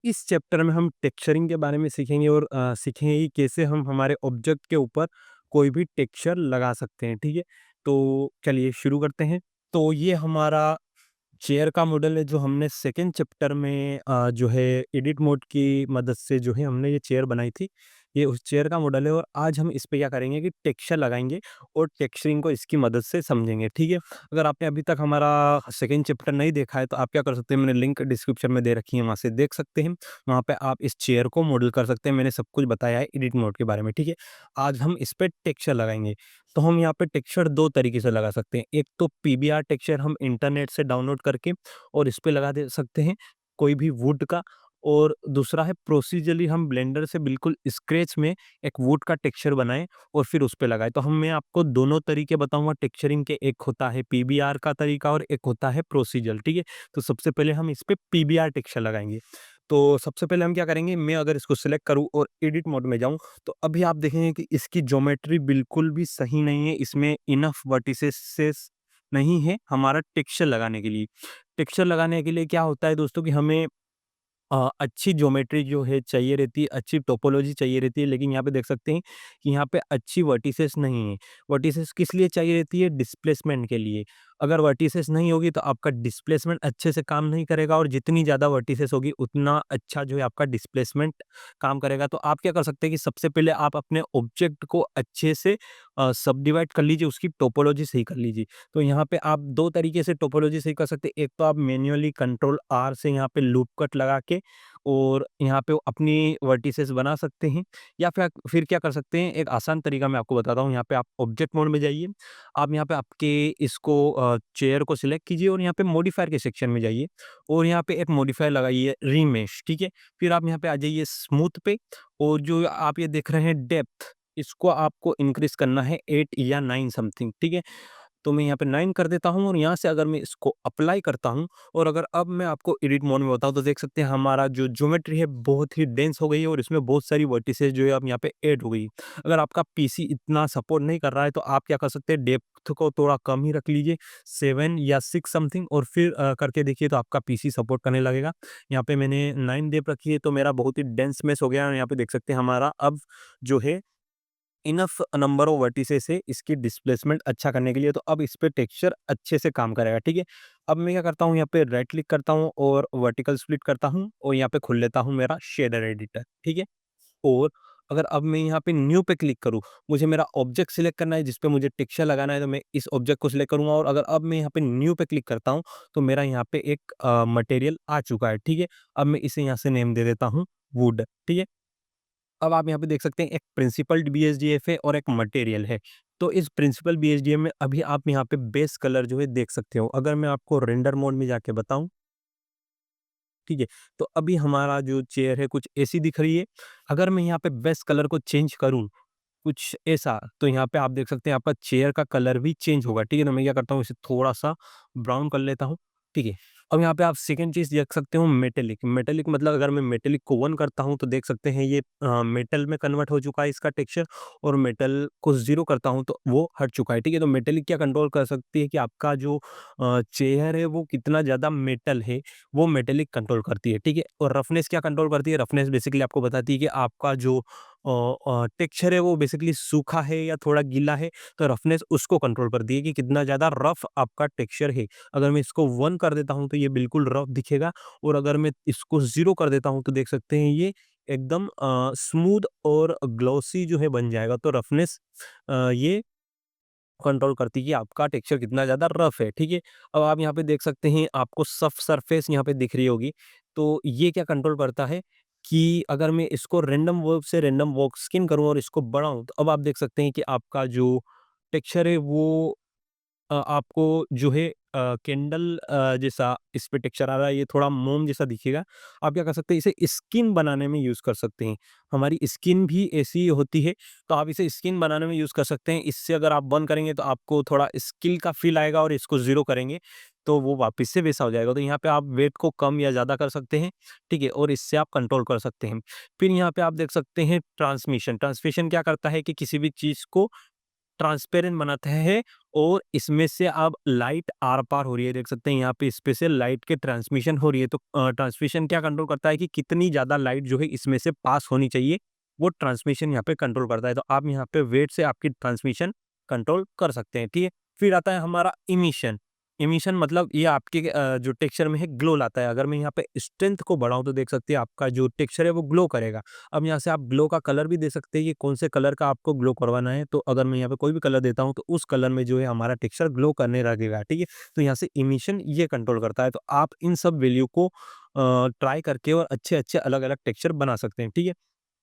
इस चैप्टर में हम टेक्सचरिंग के बारे में सीखेंगे और सीखेंगे कि कैसे हम हमारे ऑब्जेक्ट के ऊपर कोई भी टेक्सचर लगा सकते हैं, ठीक है? तो चलिए शुरू करते हैं। तो ये हमारा चेयर का मॉडल है जो हमने सेकंड चैप्टर में जो है एडिट मोड की मदद से जो है हमने ये चेयर बनाई थी। ये उस चेयर का मॉडल है और आज हम इस पे क्या करेंगे कि टेक्सचर लगाएँगे और टेक्सचरिंग को इसकी मदद से समझेंगे, ठीक है? अगर आपने अभी तक हमारा सेकंड चैप्टर नहीं देखा है तो आप क्या कर सकते हैं, मैंने लिंक डिस्क्रिप्शन में दे रखी है, वहाँ से देख सकते हैं। वहाँ पे आप इस चेयर को मॉडल कर सकते हैं, मैंने सब कुछ बताया है एडिट मोड के बारे में, ठीक है? आज हम इस पे टेक्सचर लगाएँगे। तो हम यहाँ पे टेक्सचर 2 तरीके से लगा सकते हैं। एक तो पीबीआर टेक्सचर हम इंटरनेट से डाउनलोड करके और इस पे लगा दे सकते हैं, कोई भी वुड का। और दूसरा है प्रोसीजरली हम ब्लेंडर से बिल्कुल स्क्रैच में एक वुड का टेक्सचर बनाएँ और फिर उस पे लगाएँ। तो हम मैं आपको दोनों तरीके बताऊँगा टेक्सचरिंग के, एक होता है पीबीआर का तरीका और एक होता है प्रोसीजर, ठीक है? तो सबसे पहले हम इस पे पीबीआर टेक्सचर लगाएँगे। तो सबसे पहले हम क्या करेंगे, मैं अगर इसको सिलेक्ट करूँ और एडिट मोड में जाऊँ, तो अभी आप देखेंगे कि इसकी ज्योमेट्री बिल्कुल भी सही नहीं है, इसमें इनफ वर्टिसेस नहीं है हमारा टेक्सचर लगाने के लिए। टेक्सचर लगाने के लिए क्या होता है दोस्तों कि हमें अच्छी ज्योमेट्री जो है चाहिए रहती है, अच्छी टोपोलॉजी चाहिए रहती है, लेकिन यहाँ पे देख सकते हैं कि यहाँ पे अच्छी वर्टिसेस नहीं है। वर्टिसेस किस लिए चाहिए रहती है? डिस्प्लेसमेंट के लिए। अगर वर्टिसेस नहीं होगी तो आपका डिस्प्लेसमेंट अच्छे से काम नहीं करेगा और जितनी ज़्यादा वर्टिसेस होगी उतना अच्छा जो है आपका डिस्प्लेसमेंट काम करेगा। तो आप क्या कर सकते हैं कि सबसे पहले आप अपने ऑब्जेक्ट को अच्छे से सबडिवाइड कर लीजिए, उसकी टोपोलॉजी सही कर लीजिए। तो यहाँ पे आप 2 तरीके से टोपोलॉजी सही कर सकते हैं। एक तो आप मैन्युअली कंट्रोल आर से यहाँ पे लूप कट लगा के और यहाँ पे अपनी वर्टिसेस बना सकते हैं, या फिर क्या कर सकते हैं, एक आसान तरीका मैं आपको बताता हूँ। यहाँ पे आप ऑब्जेक्ट मोड में जाइए, आप यहाँ पे आपके इसको चेयर को सिलेक्ट कीजिए और यहाँ पे मॉडिफायर के सेक्शन में जाइए और यहाँ पे एक मॉडिफायर लगाइए रीमेश, ठीक है? फिर आप यहाँ पे आ जाइए स्मूथ पे और जो आप ये देख रहे हैं डेप्थ, इसको आपको इंक्रीज़ करना है 8 या 9 समथिंग, ठीक है? तो मैं यहाँ पे 9 कर देता हूँ और यहाँ से अगर मैं इसको अप्लाई करता हूँ और अगर अब मैं आपको एडिट मोड में बताऊँ तो देख सकते हैं हमारा जो ज्योमेट्री है बहुत ही डेंस हो गई है और इसमें बहुत सारी वर्टिसेस जो है अब यहाँ पे ऐड हो गई। अगर आपका पीसी इतना सपोर्ट नहीं कर रहा है तो आप क्या कर सकते हैं, डेप्थ को थोड़ा कम ही रख लीजिए, 7 या 6 समथिंग, और फिर करके देखिए तो आपका पीसी सपोर्ट करने लगेगा। यहाँ पे मैंने 9 डेप रखी है तो मेरा बहुत ही डेंस मेश हो गया है। यहाँ पे देख सकते हैं हमारा अब जो है इनफ नंबर ऑफ वर्टिसेस है इसकी डिस्प्लेसमेंट अच्छा करने के लिए, तो अब इस पे टेक्सचर अच्छे से काम करेगा, ठीक है? अब मैं क्या करता हूँ, यहाँ पे राइट क्लिक करता हूँ और वर्टिकल स्प्लिट करता हूँ और यहाँ पे खोल लेता हूँ मेरा शेडर एडिटर, ठीक है? और अगर अब मैं यहाँ पे न्यू पे क्लिक करूँ, मुझे मेरा ऑब्जेक्ट सिलेक्ट करना है जिस पे मुझे टेक्सचर लगाना है, तो मैं इस ऑब्जेक्ट को सिलेक्ट करूँगा और अगर अब मैं यहाँ पे न्यू पे क्लिक करता हूँ, तो मेरा यहाँ पे एक मटेरियल आ चुका है, ठीक है? अब मैं इसे यहाँ से नेम दे देता हूँ वुड, ठीक है? अब आप यहाँ पे देख सकते हैं एक प्रिंसिपल्ड बीएसडीएफ है और एक मटेरियल है। तो इस प्रिंसिपल बीएसडीएफ में अभी आप यहाँ पे बेस कलर जो है देख सकते हो। अगर मैं आपको रेंडर मोड में जाके बताऊँ, ठीक है? तो अभी हमारा जो चेयर है कुछ ऐसी दिख रही है। अगर मैं यहाँ पे बेस कलर को चेंज करूँ कुछ ऐसा, तो यहाँ पे आप देख सकते हैं आपका चेयर का कलर भी चेंज होगा, ठीक है? तो मैं क्या करता हूँ, इसे थोड़ा-सा ब्राउन कर लेता हूँ, ठीक है? अब यहाँ पे आप सेकंड चीज़ देख सकते हो मेटेलिक। मेटेलिक मतलब अगर मैं मेटेलिक को 1 करता हूँ तो देख सकते हैं ये मेटल में कन्वर्ट हो चुका है इसका टेक्सचर, और मेटल को 0 करता हूँ तो वो हट चुका है, ठीक है? तो मेटेलिक क्या कंट्रोल कर सकती है कि आपका जो चेयर है वो कितना ज़्यादा मेटल है, वो मेटेलिक कंट्रोल करती है, ठीक है? और रफनेस क्या कंट्रोल करती है? रफनेस बेसिकली आपको बताती है कि आपका जो टेक्सचर है वो बेसिकली सूखा है या थोड़ा गीला है, तो रफनेस उसको कंट्रोल करती है कि कितना ज़्यादा रफ आपका टेक्सचर है। अगर मैं इसको 1 कर देता हूँ तो ये बिल्कुल रफ दिखेगा और अगर मैं इसको 0 कर देता हूँ तो देख सकते हैं ये एकदम स्मूथ और ग्लॉसी जो है बन जाएगा। तो रफनेस ये कंट्रोल करती है कि आपका टेक्सचर कितना ज़्यादा रफ है, ठीक है? अब आप यहाँ पे देख सकते हैं आपको सॉफ्ट सरफेस यहाँ पे दिख रही होगी। तो ये क्या कंट्रोल करता है कि अगर मैं इसको रैंडम वर्ब से रैंडम वॉक स्किन करूँ और इसको बढ़ाऊँ, तो अब आप देख सकते हैं कि आपका जो टेक्सचर है वो आपको जो है कैंडल जैसा इस पे टेक्सचर आ रहा है, ये थोड़ा मोम जैसा दिखेगा। आप क्या कर सकते हैं, इसे स्किन बनाने में यूज़ कर सकते हैं। हमारी स्किन भी ऐसी होती है, तो आप इसे स्किन बनाने में यूज़ कर सकते हैं। इससे अगर आप बंद करेंगे तो आपको थोड़ा स्किल का फ़ील आएगा और इसको 0 करेंगे, तो वो वापस से वैसा हो जाएगा। तो यहाँ पे आप वेट को कम या ज़्यादा कर सकते हैं, ठीक है? और इससे आप कंट्रोल कर सकते हैं। फिर यहाँ पे आप देख सकते हैं ट्रांसमिशन। ट्रांसमिशन क्या करता है कि किसी भी चीज़ को ट्रांसपेरेंट बनाता है और इसमें से अब लाइट आर-पार हो रही है, देख सकते हैं यहाँ पे स्पेशल लाइट के ट्रांसमिशन हो रही है। तो ट्रांसमिशन क्या कंट्रोल करता है कि कितनी ज़्यादा लाइट जो है इसमें से पास होनी चाहिए, वो ट्रांसमिशन यहाँ पे कंट्रोल करता है। तो आप यहाँ पे वेट से आपकी ट्रांसमिशन कंट्रोल कर सकते हैं, ठीक है? फिर आता है हमारा इमिशन। इमिशन मतलब ये आपके जो टेक्सचर में है ग्लो लाता है। अगर मैं यहाँ पे स्ट्रेंथ को बढ़ाऊँ तो देख सकते हैं आपका जो टेक्सचर है वो ग्लो करेगा। अब यहाँ से आप ग्लो का कलर भी दे सकते हैं कि कौन से कलर का आपको ग्लो करवाना है। तो अगर मैं यहाँ पे कोई भी कलर देता हूँ तो उस कलर में जो है हमारा टेक्सचर ग्लो करने लगेगा, ठीक है? तो यहाँ से इमिशन ये कंट्रोल करता है। तो आप इन सब वैल्यू को ट्राई करके और अच्छे-अच्छे अलग-अलग टेक्सचर बना सकते हैं, ठीक है?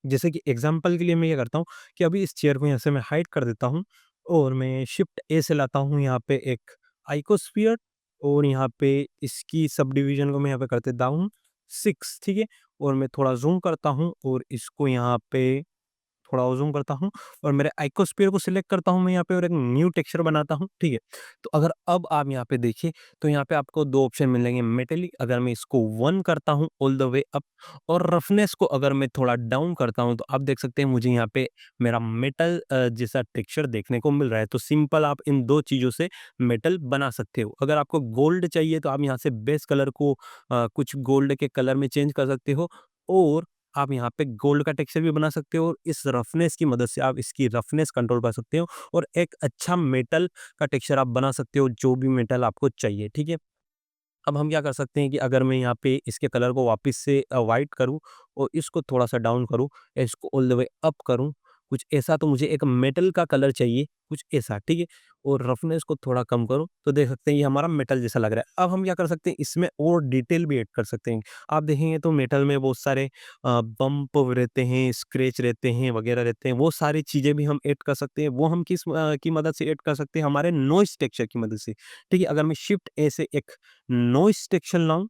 जैसे कि एग्जांपल के लिए मैं ये करता हूँ कि अभी इस चेयर को यहाँ से मैं हाइड कर देता हूँ और मैं शिफ्ट ए से लाता हूँ यहाँ पे एक आइकोस्फियर और यहाँ पे इसकी सब डिवीजन को मैं यहाँ पे कर देता हूँ 6, ठीक है? और मैं थोड़ा ज़ूम करता हूँ और इसको यहाँ पे थोड़ा और ज़ूम करता हूँ और मेरे आइकोस्फियर को सिलेक्ट करता हूँ मैं यहाँ पे और एक न्यू टेक्सचर बनाता हूँ, ठीक है? तो अगर अब आप यहाँ पे देखिए तो यहाँ पे आपको 2 ऑप्शन मिलेंगे मेटेलिक अगर मैं इसको 1 करता हूँ ऑल द वे अप और रफनेस को अगर मैं थोड़ा डाउन करता हूँ तो आप देख सकते हैं मुझे यहाँ पे मेरा मेटल जैसा टेक्सचर देखने को मिल रहा है। तो सिंपल आप इन 2 चीज़ों से मेटल बना सकते हो। अगर आपको गोल्ड चाहिए तो आप यहाँ से बेस कलर को कुछ गोल्ड के कलर में चेंज कर सकते हो और आप यहाँ पे गोल्ड का टेक्सचर भी बना सकते हो और इस रफनेस की मदद से आप इसकी रफनेस कंट्रोल कर सकते हो और एक अच्छा मेटल का टेक्सचर आप बना सकते हो, जो भी मेटल आपको चाहिए, ठीक है? अब हम क्या कर सकते हैं कि अगर मैं यहाँ पे इसके कलर को वापस से व्हाइट करूँ और इसको थोड़ा-सा डाउन करूँ, इसको ऑल द वे अप करूँ, कुछ ऐसा तो मुझे एक मेटल का कलर चाहिए, कुछ ऐसा, ठीक है? और रफनेस को थोड़ा कम करूँ, तो देख सकते हैं ये हमारा मेटल जैसा लग रहा है। अब हम क्या कर सकते हैं, इसमें और डिटेल भी ऐड कर सकते हैं। आप देखेंगे तो मेटल में बहुत सारे बम्प रहते हैं, स्क्रैच रहते हैं, वगैरह रहते हैं, वो सारी चीज़ें भी हम ऐड कर सकते हैं। वो हम किस की मदद से ऐड कर सकते हैं, हमारे नॉइज़ टेक्सचर की मदद से, ठीक है? अगर मैं शिफ्ट ए से एक नॉइज़ टेक्सचर लाऊँ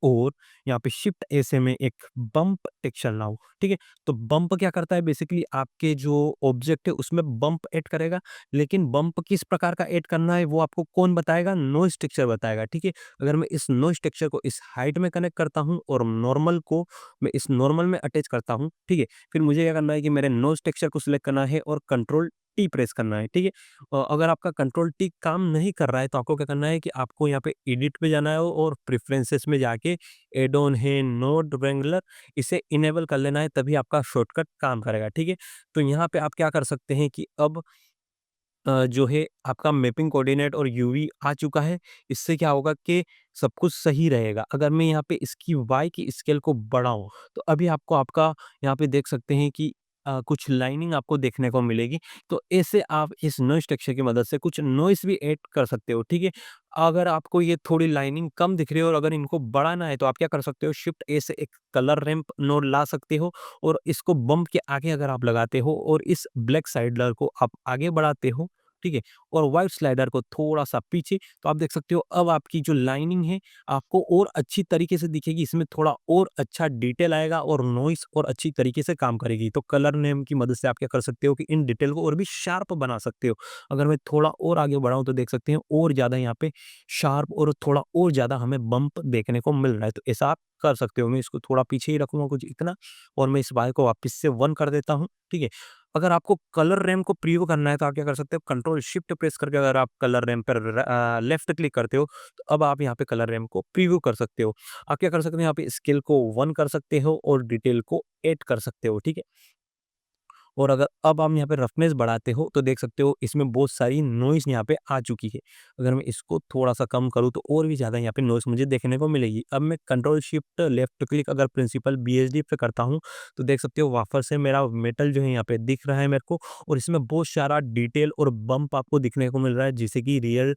और यहाँ पे शिफ्ट ए से मैं एक बम्प टेक्सचर लाऊँ, ठीक है? तो बम्प क्या करता है बेसिकली आपके जो ऑब्जेक्ट है उसमें बम्प ऐड करेगा, लेकिन बम्प किस प्रकार का ऐड करना है वो आपको कौन बताएगा? नॉइज़ टेक्सचर बताएगा, ठीक है? अगर मैं इस नॉइज़ टेक्सचर को इस हाइट में कनेक्ट करता हूँ और नॉर्मल को मैं इस नॉर्मल में अटैच करता हूँ, ठीक है? फिर मुझे क्या करना है कि मेरे नॉइज़ टेक्सचर को सिलेक्ट करना है और कंट्रोल टी प्रेस करना है, ठीक है? अगर आपका कंट्रोल टी काम नहीं कर रहा है तो आपको क्या करना है कि आपको यहाँ पे एडिट पे जाना है और प्रेफ़रेंसेस में जाके ऐड ऑन है नोड रेंगुलर इसे इनेबल कर लेना है तभी आपका शॉर्टकट काम करेगा, ठीक है? तो यहाँ पे आप क्या कर सकते हैं कि अब जो है आपका मैपिंग कोऑर्डिनेट और यूवी आ चुका है। इससे क्या होगा कि सब कुछ सही रहेगा। अगर मैं यहाँ पे इसकी वाई की स्केल को बढ़ाऊँ, तो अभी आपको आपका यहाँ पे देख सकते हैं कि कुछ लाइनिंग आपको देखने को मिलेगी। तो ऐसे आप इस नॉइज़ टेक्सचर की मदद से कुछ नॉइज़ भी ऐड कर सकते हो, ठीक है? अगर आपको ये थोड़ी लाइनिंग कम दिख रही है और अगर इनको बढ़ाना है, तो आप क्या कर सकते हो शिफ्ट ए से एक कलर रैंप नोड ला सकते हो और इसको बम्प के आगे अगर आप लगाते हो और इस ब्लैक साइडर को आप आगे बढ़ाते हो, ठीक है? और व्हाइट स्लाइडर को थोड़ा-सा पीछे, तो आप देख सकते हो अब आपकी जो लाइनिंग है, आपको और अच्छी तरीके से दिखेगी। इसमें थोड़ा और अच्छा डिटेल आएगा और नॉइज़ और अच्छी तरीके से काम करेगी। तो कलर नेम की मदद से आप क्या कर सकते हो कि इन डिटेल को और भी शार्प बना सकते हो। अगर मैं थोड़ा और आगे बढ़ाऊँ तो देख सकते हैं और ज़्यादा यहाँ पे शार्प और थोड़ा और ज़्यादा हमें बम्प देखने को मिल रहा है। तो ऐसा आप कर सकते हो। मैं इसको थोड़ा पीछे ही रखूँगा कुछ इतना और मैं इस वायर को वापस से 1 कर देता हूँ, ठीक है? अगर आपको कलर रैम को प्रीव्यू करना है तो आप क्या कर सकते हो कंट्रोल शिफ्ट प्रेस करके अगर आप कलर रैम पर लेफ्ट क्लिक करते हो तो अब आप यहाँ पे कलर रैम को प्रीव्यू कर सकते हो। आप क्या कर सकते हो यहाँ पे स्केल को 1 कर सकते हो और डिटेल को 8 कर सकते हो, ठीक है? और अगर अब हम यहाँ पे रफनेस बढ़ाते हो तो देख सकते हो इसमें बहुत सारी नॉइज़ यहाँ पे आ चुकी है। अगर मैं इसको थोड़ा-सा कम करूँ तो और भी ज़्यादा यहाँ पे नॉइज़ मुझे देखने को मिलेगी। अब मैं कंट्रोल शिफ्ट लेफ्ट क्लिक अगर प्रिंसिपल बीएसडी पे करता हूँ तो देख सकते हो वापस से मेरा मेटल जो है यहाँ पे दिख रहा है मेरे को और इसमें बहुत सारा डिटेल और बम्प आपको दिखने को मिल रहा है जैसे कि रियल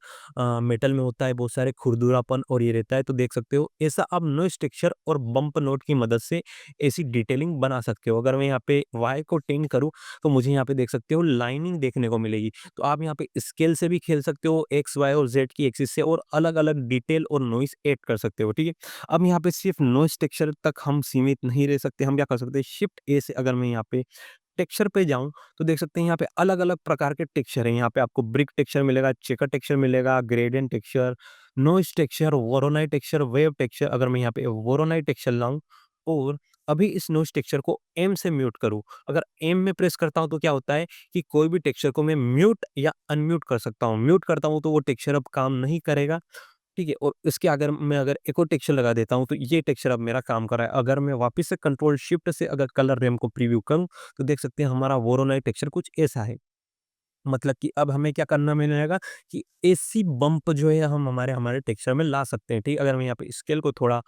मेटल में होता है बहुत सारे खुरदुरापन और ये रहता है तो देख सकते हो ऐसा आप नॉइज़ टेक्सचर और बम्प नोट की मदद से ऐसी डिटेलिंग बना सकते हो। अगर मैं यहाँ पे वाई को 10 करूँ तो मुझे यहाँ पे देख सकते हो लाइनिंग देखने को मिलेगी। तो आप यहाँ पे स्केल से भी खेल सकते हो एक्स, वाई और ज़ेड की एक्सिस से और अलग-अलग डिटेल और नॉइज़ ऐड कर सकते हो, ठीक है? अब यहाँ पे सिर्फ़ नॉइज़ टेक्सचर तक हम सीमित नहीं रह सकते, हम क्या कर सकते हैं शिफ्ट ए से अगर मैं यहाँ पे टेक्सचर पे जाऊँ, तो देख सकते हैं यहाँ पे अलग-अलग प्रकार के टेक्सचर हैं। यहाँ पे आपको ब्रिक टेक्सचर मिलेगा, चेकर टेक्सचर मिलेगा, gradient texture, noise texture, Voronoi texture, wave texture अगर मैं यहाँ पे वोरोनाई टेक्सचर लाऊँ और अभी इस नॉइज़ टेक्सचर को एम से म्यूट करूँ। अगर एम में प्रेस करता हूँ तो क्या होता है कि कोई भी टेक्सचर को मैं म्यूट या अनम्यूट कर सकता हूँ। म्यूट करता हूँ तो वो टेक्सचर अब काम नहीं करेगा, ठीक है? और इसके अगर एक और टेक्सचर लगा देता हूँ तो ये टेक्सचर अब मेरा काम कर रहा है। अगर मैं वापस से कंट्रोल शिफ्ट से अगर कलर रैम को प्रीव्यू करूँ, तो देख सकते हैं हमारा वोरोनाइट टेक्सचर कुछ ऐसा है। मतलब कि अब हमें क्या करना मिलेगा कि एसी बम्प जो है हम हमारे हमारे टेक्सचर में ला सकते हैं, ठीक है? अगर मैं यहाँ पे स्केल को थोड़ा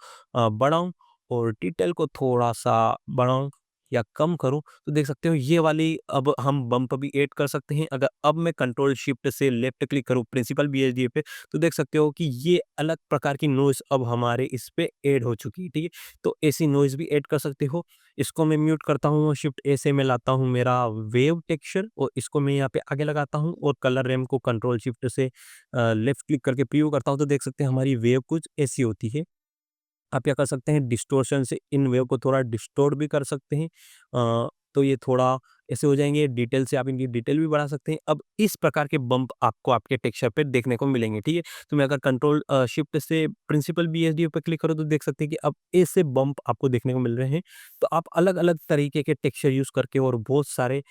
बढ़ाऊँ और डिटेल को थोड़ा-सा बढ़ाऊँ या कम करूँ, तो देख सकते हो ये वाली अब हम बम्प भी ऐड कर सकते हैं। अगर अब मैं कंट्रोल शिफ्ट से लेफ्ट क्लिक करूँ प्रिंसिपल बीएसडी पे, तो देख सकते हो कि ये अलग प्रकार की नॉइज़ अब हमारे इस पे ऐड हो चुकी है, ठीक है? तो ऐसी नॉइज़ भी ऐड कर सकते हो। इसको मैं म्यूट करता हूँ और शिफ्ट ए से मैं लाता हूँ मेरा वेव टेक्सचर और इसको मैं यहाँ पे आगे लगाता हूँ और कलर रैम को कंट्रोल शिफ्ट से लेफ्ट क्लिक करके प्रीव्यू करता हूँ, तो देख सकते हैं हमारी वेव कुछ ऐसी होती है। आप क्या कर सकते हैं डिस्टॉर्शन से इन वेव को थोड़ा डिस्टॉर्ट भी कर सकते हैं। तो ये थोड़ा ऐसे हो जाएँगे, डिटेल से आप इनकी डिटेल भी बढ़ा सकते हैं। अब इस प्रकार के बम्प आपको आपके टेक्सचर पे देखने को मिलेंगे, ठीक है? तो मैं अगर कंट्रोल शिफ्ट से प्रिंसिपल बीएसडी पे क्लिक करूँ तो देख सकते हैं कि अब ऐसे बम्प आपको देखने को मिल रहे हैं। तो आप अलग-अलग तरीके के टेक्सचर यूज़ करके और बहुत सारे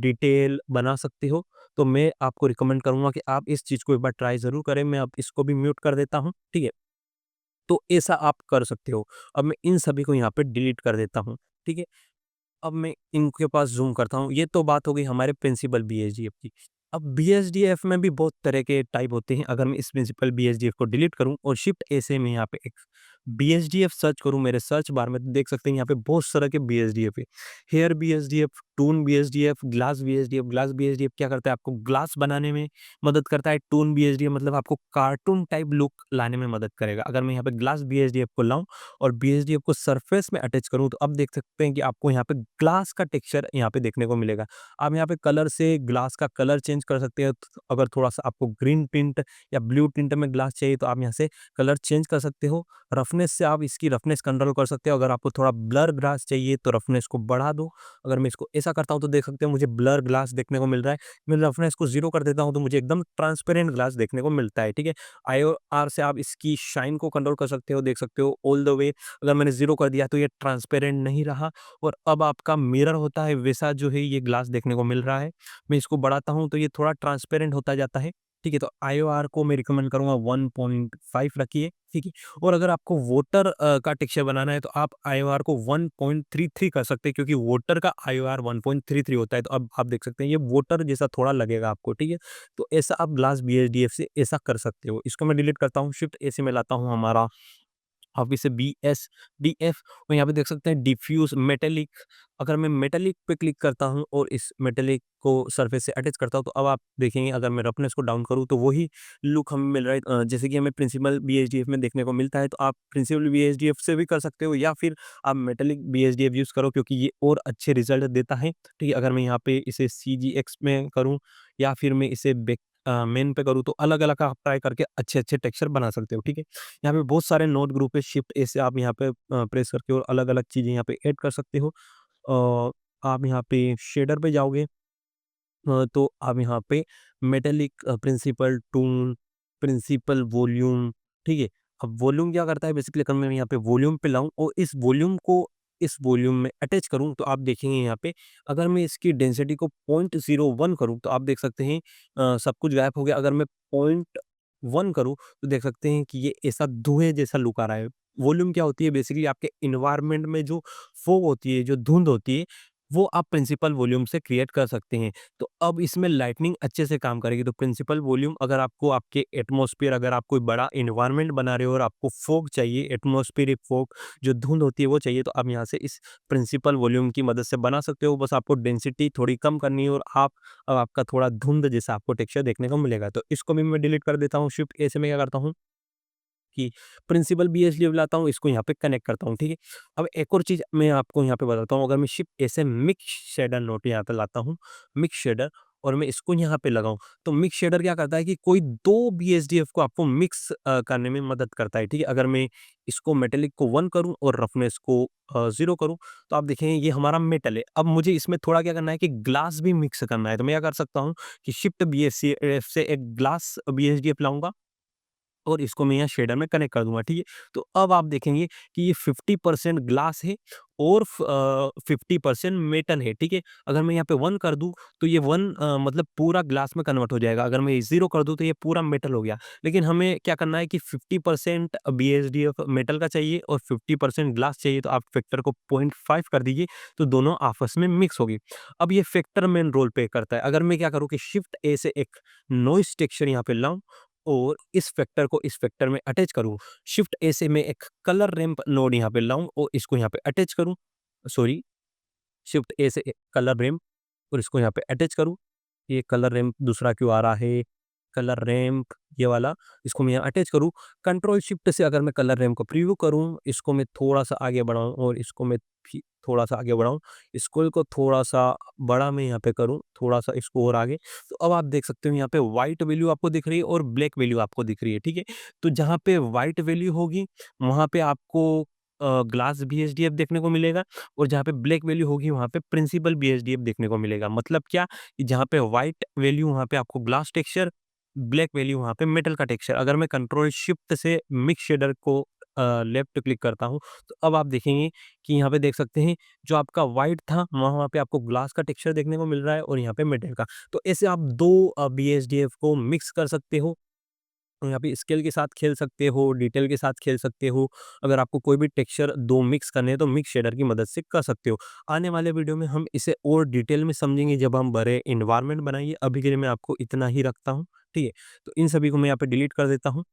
डिटेल बना सकते हो। तो मैं आपको रिकमेंड करूँगा कि आप इस चीज़ को एक बार ट्राई ज़रूर करें। मैं अब इसको भी म्यूट कर देता हूँ, ठीक है? तो ऐसा आप कर सकते हो। अब मैं इन सभी को यहाँ पे डिलीट कर देता हूँ, ठीक है? अब मैं इनके पास ज़ूम करता हूँ। ये तो बात हो गई हमारे प्रिंसिपल बीएसडीएफ की। अब बीएसडीएफ में भी बहुत तरह के टाइप होते हैं। अगर मैं इस प्रिंसिपल बीएसडीएफ को डिलीट करूँ और शिफ्ट ए से मैं यहाँ पे एक बीएसडीएफ सर्च करूँ मेरे सर्च बार में, तो देख सकते हैं यहाँ पे बहुत सारे के बीएसडीएफ है। Hair BSDF, toon BSDF, glass BSDF. Glass BSDF क्या करता है आपको ग्लास बनाने में मदद करता है। टून बीएसडीएफ मतलब आपको कार्टून टाइप लुक लाने में मदद करेगा। अगर मैं यहाँ पे ग्लास बीएसडीएफ को लाऊँ और बीएसडीएफ को सरफेस में अटैच करूँ, तो अब देख सकते हैं कि आपको यहाँ पे ग्लास का टेक्सचर यहाँ पे देखने को मिलेगा। आप यहाँ पे कलर से ग्लास का कलर चेंज कर सकते हैं। अगर थोड़ा-सा आपको ग्रीन टिंट या ब्लू टिंट में ग्लास चाहिए तो आप यहाँ से कलर चेंज कर सकते हो। रफनेस से आप इसकी रफनेस कंट्रोल कर सकते हो। अगर आपको थोड़ा ब्लर ग्लास चाहिए तो रफनेस को बढ़ा दो। अगर मैं इसको ऐसा करता हूँ तो देख सकते हो मुझे ब्लर ग्लास देखने को मिल रहा है। मैं रफनेस को 0 कर देता हूँ तो मुझे एकदम ट्रांसपेरेंट ग्लास देखने को मिलता है, ठीक है? आईओआर से आप इसकी शाइन को कंट्रोल कर सकते हो। देख सकते हो ऑल द वे अगर मैंने 0 कर दिया तो ये ट्रांसपेरेंट नहीं रहा और अब आपका मिरर होता है वैसा जो है ये ग्लास देखने को मिल रहा है। मैं इसको बढ़ाता हूँ तो ये थोड़ा ट्रांसपेरेंट होता जाता है। ठीक है? तो आईओआर को मैं रिकमेंड करूँगा 1.5 रखिए, ठीक है? और अगर आपको वाटर का टेक्सचर बनाना है तो आप आईओआर को 1.33 कर सकते हैं क्योंकि वाटर का आईओआर 1.33 होता है। तो अब आप देख सकते हैं ये वाटर जैसा थोड़ा लगेगा आपको, ठीक है? तो ऐसा आप ग्लास बीएसडीएफ से ऐसा कर सकते हो। इसको मैं डिलीट करता हूँ, शिफ्ट ए से मैं लाता हूँ हमारा आप इसे BSDF और यहाँ पे देख सकते हैं डिफ्यूज मेटेलिक। अगर मैं मेटेलिक पे क्लिक करता हूँ और इस मेटेलिक को सरफेस से अटैच करता हूँ तो अब आप देखेंगे अगर मैं रफनेस को डाउन करूँ तो वही लुक हमें मिल रहा है। जैसे कि हमें प्रिंसिपल BSDF में देखने को मिलता है तो आप प्रिंसिपल BSDF से भी कर सकते हो या फिर आप मेटेलिक BSDF यूज़ करो क्योंकि ये और अच्छे रिजल्ट देता है। ठीक है, अगर मैं यहाँ पे इसे CGX में करूँ या फिर मैं इसे मेन पे करूँ तो अलग-अलग आप ट्राई करके अच्छे-अच्छे टेक्सचर बना सकते हो। ठीक है। यहाँ पे बहुत सारे नोट ग्रुप है, शिफ्ट ए से आप यहाँ पे प्रेस करके और अलग-अलग चीज़ें यहाँ पे ऐड कर सकते हो। आप यहाँ पे शेडर पे जाओगे तो आप यहाँ पे metallic principal tune, principal volume, ठीक है? अब वॉल्यूम क्या करता है बेसिकली अगर मैं यहाँ पे वॉल्यूम पे लाऊँ और इस वॉल्यूम को इस वॉल्यूम में अटैच करूँ तो आप देखेंगे यहाँ पे अगर मैं इसकी डेंसिटी को 0.01 करूँ तो आप देख सकते हैं सब कुछ गायब हो गया। अगर मैं 0.1 करूँ तो देख सकते हैं कि ये ऐसा धुएँ जैसा लुक आ रहा है। वॉल्यूम क्या होती है बेसिकली आपके एनवायरनमेंट में जो फॉग होती है, जो धुंध होती है, वो आप प्रिंसिपल वॉल्यूम से क्रिएट कर सकते हैं। तो अब इसमें लाइटनिंग अच्छे से काम करेगी। तो प्रिंसिपल वॉल्यूम अगर आपको आपके एटमॉस्फेयर अगर आप कोई बड़ा एनवायरनमेंट बना रहे हो और आपको फॉग चाहिए, एटमॉस्फेरिक फॉग जो धुंध होती है वो चाहिए तो आप यहाँ से इस प्रिंसिपल वॉल्यूम की मदद से बना सकते हो। बस आपको डेंसिटी थोड़ी कम करनी है और आप अब आपका थोड़ा धुंध जैसा आपको टेक्सचर देखने को मिलेगा। तो इसको भी मैं डिलीट कर देता हूँ। शिफ्ट ए से मैं क्या करता हूँ कि प्रिंसिपल बीएसडी लाता हूँ, इसको यहाँ पे कनेक्ट करता हूँ, ठीक है? अब एक और चीज़ मैं आपको यहाँ पे बताता हूँ, अगर मैं शिफ्ट ऐसे मिक्स शेडर नोट यहाँ पे लाता हूँ, मिक्स शेडर और मैं इसको यहाँ पे लगाऊँ, तो मिक्स शेडर क्या करता है कि कोई 2 बीएसडीएफ को आपको मिक्स करने में मदद करता है, ठीक है? अगर मैं इसको मेटालिक को 1 करूँ और रफनेस को 0 करूँ, तो आप देखेंगे ये हमारा मेटल है। अब मुझे इसमें थोड़ा क्या करना है कि ग्लास भी मिक्स करना है, तो मैं क्या कर सकता हूँ कि शिफ्ट बीएसडीएफ से एक ग्लास बीएसडीएफ लाऊँगा और इसको मैं यहाँ शेडर में कनेक्ट कर दूँगा, ठीक है? तो अब आप देखेंगे कि ये 50% ग्लास है और 50% मेटल है, ठीक है? अगर मैं यहाँ पे 1 कर दूँ, तो ये 1 मतलब पूरा ग्लास में कन्वर्ट हो जाएगा। अगर मैं 0 कर दूँ, तो ये पूरा मेटल हो गया। लेकिन हमें क्या करना है कि 50% बीएसडीएफ मेटल का चाहिए और 50% ग्लास चाहिए, तो आप फैक्टर को 0.5 कर दीजिए, तो दोनों आपस में मिक्स होगी। अब ये फैक्टर मेन रोल प्ले करता है। अगर मैं क्या करूँ कि शिफ्ट ए से एक नॉइज़ टेक्सचर यहाँ पे लाऊँ और इस फैक्टर को इस फैक्टर में अटैच करूँ। शिफ्ट ए से मैं एक कलर रैंप नोड यहाँ पे लाऊँ और इसको यहाँ पे अटैच करूँ। सॉरी, शिफ्ट ए से कलर रैंप और इसको यहाँ पे अटैच करूँ। ये कलर रैंप दूसरा क्यों आ रहा है? कलर रैंप ये वाला, इसको मैं यहाँ अटैच करूँ। कंट्रोल शिफ्ट से अगर मैं कलर रैंप को प्रीव्यू करूँ, इसको मैं थोड़ा-सा आगे बढ़ाऊँ और इसको मैं भी थोड़ा-सा आगे बढ़ाऊँ। स्केल को थोड़ा-सा बड़ा मैं यहाँ पे करूँ, थोड़ा-सा इसको और आगे। तो अब आप देख सकते हो यहाँ पे व्हाइट वैल्यू आपको दिख रही है और ब्लैक वैल्यू आपको दिख रही है, ठीक है? तो जहाँ पे व्हाइट वैल्यू होगी, वहाँ पे आपको ग्लास बीएसडीएफ देखने को मिलेगा और जहाँ पे ब्लैक वैल्यू होगी, वहाँ पे प्रिंसिपल बीएसडीएफ देखने को मिलेगा। मतलब क्या? कि जहाँ पे व्हाइट वैल्यू वहाँ पे आपको ग्लास टेक्सचर, ब्लैक वैल्यू वहाँ पे मेटल का टेक्सचर। अगर मैं कंट्रोल शिफ्ट से मिक्स शेडर को लेफ्ट क्लिक करता हूँ, तो अब आप देखेंगे कि यहाँ पे देख सकते हैं, जो आपका व्हाइट था वहाँ पे आपको ग्लास का टेक्सचर देखने को मिल रहा है और यहाँ पे मेटल का। तो ऐसे आप 2 बीएसडीएफ को मिक्स कर सकते हो। और यहाँ पे स्केल के साथ खेल सकते हो, डिटेल के साथ खेल सकते हो। अगर आपको कोई भी टेक्सचर 2 मिक्स करने हैं, तो मिक्स शेडर की मदद से कर सकते हो। आने वाले वीडियो में हम इसे और डिटेल में समझेंगे जब हम बड़े एनवायरनमेंट बनाएँगे। अभी के लिए मैं आपको इतना ही रखता हूँ, ठीक है? तो इन सभी को मैं यहाँ पे डिलीट कर देता हूँ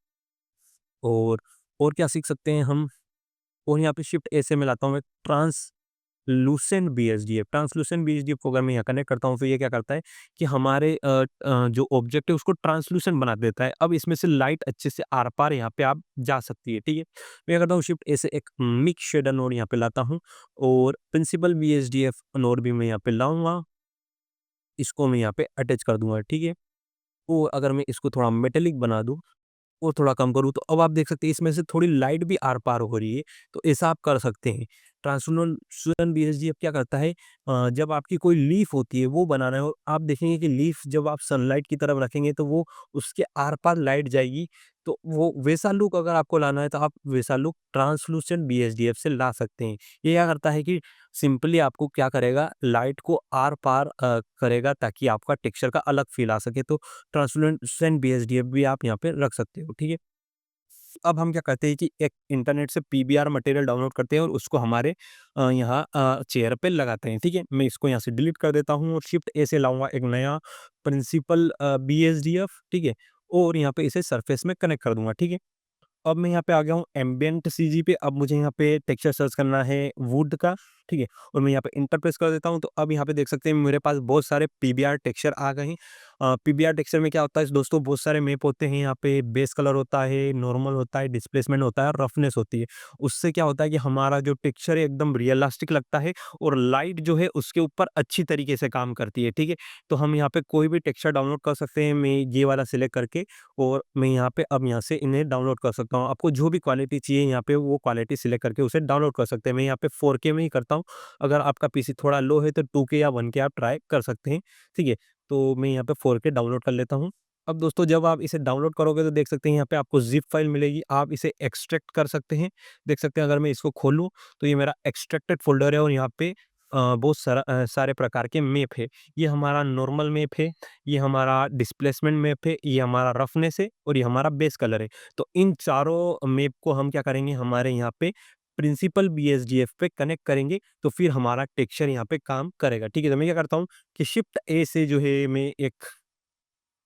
और और क्या सीख सकते हैं हम? और यहाँ पे शिफ्ट ए से मैं लाता हूँ एक ट्रांसलूसेंट बीएसडीएफ। ट्रांसलूसेंट बीएसडीएफ को अगर मैं यहाँ कनेक्ट करता हूँ, तो ये क्या करता है कि हमारे जो ऑब्जेक्ट है उसको ट्रांसलूसेंट बना देता है। अब इसमें से लाइट अच्छे से आर-पार यहाँ पे आप जा सकती है, ठीक है? मैं क्या करता हूँ, शिफ्ट ए से एक मिक्स शेडर नोड यहाँ पे लाता हूँ और प्रिंसिपल बीएसडीएफ नोड भी मैं यहाँ पे लाऊँगा। इसको मैं यहाँ पे अटैच कर दूँगा, ठीक है? और अगर मैं इसको थोड़ा मेटालिक बना दूँ और थोड़ा कम करूँ, तो अब आप देख सकते हैं इसमें से थोड़ी लाइट भी आर-पार हो रही है, तो ऐसा आप कर सकते हैं। ट्रांसल्यूशन बीएसडीएफ क्या करता है, जब आपकी कोई लीफ होती है वो बनाना है और आप देखेंगे कि लीफ जब आप सनलाइट की तरफ रखेंगे तो वो उसके आर-पार लाइट जाएगी, तो वो वैसा लुक अगर आपको लाना है तो आप वैसा लुक ट्रांसल्यूशन बीएसडीएफ से ला सकते हैं। ये क्या करता है कि सिंपली आपको क्या करेगा, लाइट को आर-पार करेगा ताकि आपका टेक्सचर का अलग फ़ील आ सके, तो ट्रांसलूसेंट बीएसडीएफ भी आप यहाँ पे रख सकते हो, ठीक है? अब हम क्या करते हैं कि एक इंटरनेट से पीबीआर मटेरियल डाउनलोड करते हैं और उसको हमारे यहाँ चेयर पे लगाते हैं, ठीक है? मैं इसको यहाँ से डिलीट कर देता हूँ और शिफ्ट ए से लाऊँगा एक नया प्रिंसिपल बीएसडीएफ, ठीक है? और यहाँ पे इसे सरफेस में कनेक्ट कर दूँगा, ठीक है? अब मैं यहाँ पे आ गया हूँ एम्बिएंट सीजी पे। अब मुझे यहाँ पे टेक्सचर सर्च करना है वुड का, ठीक है? और मैं यहाँ पे एंटर प्रेस कर देता हूँ, तो अब यहाँ पे देख सकते हैं मेरे पास बहुत सारे पीबीआर टेक्सचर आ गए हैं। पीबीआर टेक्सचर में क्या होता है दोस्तों, बहुत सारे मैप होते हैं यहाँ पे, बेस कलर होता है, नॉर्मल होता है, डिस्प्लेसमेंट होता है और रफनेस होती है। उससे क्या होता है कि हमारा जो टेक्सचर है एकदम रियलिस्टिक लगता है और लाइट जो है उसके ऊपर अच्छी तरीके से काम करती है, ठीक है? तो हम यहाँ पे कोई भी टेक्सचर डाउनलोड कर सकते हैं, मैं ये वाला सिलेक्ट करके और मैं यहाँ पे अब यहाँ से इन्हें डाउनलोड कर सकता हूँ। आपको जो भी क्वालिटी चाहिए यहाँ पे वो क्वालिटी सिलेक्ट करके उसे डाउनलोड कर सकते हैं। मैं यहाँ पे 4K में ही करता हूँ। अगर आपका पीसी थोड़ा लो है तो 2K या 1K आप ट्राई कर सकते हैं, ठीक है? तो मैं यहाँ पे 4K डाउनलोड कर लेता हूँ। अब दोस्तों जब आप इसे डाउनलोड करोगे तो देख सकते हैं यहाँ पे आपको ज़िप फाइल मिलेगी। आप इसे एक्सट्रैक्ट कर सकते हैं। देख सकते हैं अगर मैं इसको खोलूँ तो ये मेरा एक्सट्रैक्टेड फ़ोल्डर है और यहाँ पे बहुत सारे प्रकार के मैप है। ये हमारा नॉर्मल मैप है, ये हमारा डिस्प्लेसमेंट मैप है, ये हमारा रफनेस है और ये हमारा बेस कलर है। तो इन चारों मैप को हम क्या करेंगे, हमारे यहाँ पे प्रिंसिपल बीएसडीएफ पे कनेक्ट करेंगे, तो फिर हमारा टेक्सचर यहाँ पे काम करेगा, ठीक है? तो मैं क्या करता हूँ कि शिफ्ट ए से जो है मैं एक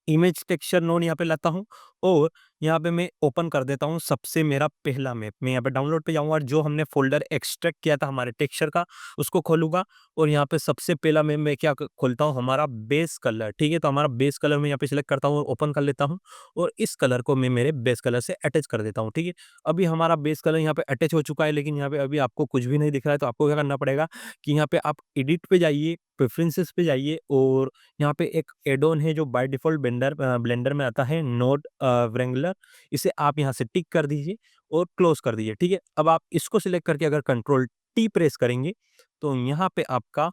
इमेज टेक्सचर नोड यहाँ पे लाता हूँ और यहाँ पे मैं ओपन कर देता हूँ सबसे मेरा पहला मैप। मैं यहाँ पे डाउनलोड पे जाऊँगा और जो हमने फ़ोल्डर एक्सट्रैक्ट किया था हमारे टेक्सचर का, उसको खोलूँगा और यहाँ पे सबसे पहला मैप मैं क्या खोलता हूँ, हमारा बेस कलर, ठीक है? तो हमारा बेस कलर मैं यहाँ पे सिलेक्ट करता हूँ और ओपन कर लेता हूँ और इस कलर को मैं मेरे बेस कलर से अटैच कर देता हूँ, ठीक है? अभी हमारा बेस कलर यहाँ पे अटैच हो चुका है, लेकिन यहाँ पे अभी आपको कुछ भी नहीं दिख रहा है, तो आपको क्या करना पड़ेगा कि यहाँ पे आप एडिट पे जाइए, प्रेफ़रेंसेस पे जाइए और यहाँ पे एक ऐड ऑन है जो बाय डिफ़ॉल्ट ब्लेंडर में आता है, नोड व्रेंगलर। इसे आप यहाँ से टिक कर दीजिए और क्लोज़ कर दीजिए, ठीक है? अब आप इसको सिलेक्ट करके अगर कंट्रोल टी प्रेस करेंगे, तो यहाँ पे आपका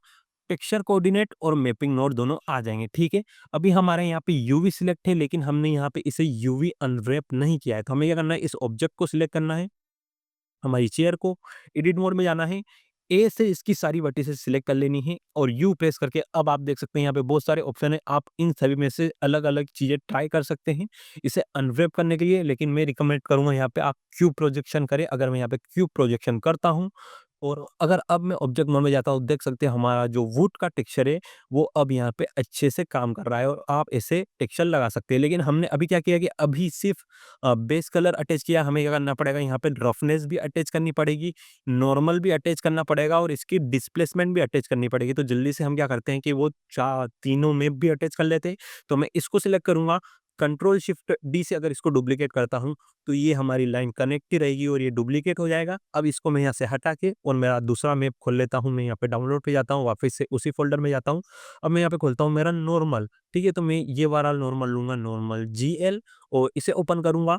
टेक्सचर कोऑर्डिनेट और मैपिंग नोड दोनों आ जाएँगे, ठीक है। अभी हमारे यहाँ पे यूवी सिलेक्ट है, लेकिन हमने यहाँ पे इसे यूवी अनरैप नहीं किया है, तो हमें क्या करना है, इस ऑब्जेक्ट को सिलेक्ट करना है, हमारी चेयर को एडिट मोड में जाना है, ए से इसकी सारी वर्टिसेस सिलेक्ट कर लेनी है और यू प्रेस करके अब आप देख सकते हैं यहाँ पे बहुत सारे ऑप्शन है, आप इन सभी में से अलग-अलग चीज़ें ट्राई कर सकते हैं इसे अनरैप करने के लिए। लेकिन मैं रिकमेंड करूँगा यहाँ पे आप क्यूब प्रोजेक्शन करें। अगर मैं यहाँ पे क्यूब प्रोजेक्शन करता हूँ और अगर अब मैं ऑब्जेक्ट मोड में जाता हूँ, देख सकते हैं हमारा जो वुड का टेक्सचर है वो अब यहाँ पे अच्छे से काम कर रहा है और आप ऐसे टेक्सचर लगा सकते हैं। लेकिन हमने अभी क्या किया कि अभी सिर्फ बेस कलर अटैच किया, हमें क्या करना पड़ेगा, यहाँ पे रफनेस भी अटैच करनी पड़ेगी, नॉर्मल भी अटैच करना पड़ेगा और इसकी डिस्प्लेसमेंट भी अटैच करनी पड़ेगी। तो जल्दी से हम क्या करते हैं कि वो तीनों में भी अटैच कर लेते हैं। तो मैं इसको सिलेक्ट करूंगा, कंट्रोल शिफ्ट डी से अगर इसको डुप्लीकेट करता हूँ तो ये हमारी लाइन कनेक्ट ही रहेगी और ये डुप्लीकेट हो जाएगा। अब इसको मैं यहाँ से हटा के और मेरा दूसरा मैप खोल लेता हूँ। मैं यहाँ पे डाउनलोड पे जाता हूँ, वापस से उसी फोल्डर में जाता हूँ। अब मैं यहाँ पे खोलता हूँ मेरा नॉर्मल, ठीक है। तो मैं ये वाला नॉर्मल लूंगा, नॉर्मल जीएल, और इसे ओपन करूंगा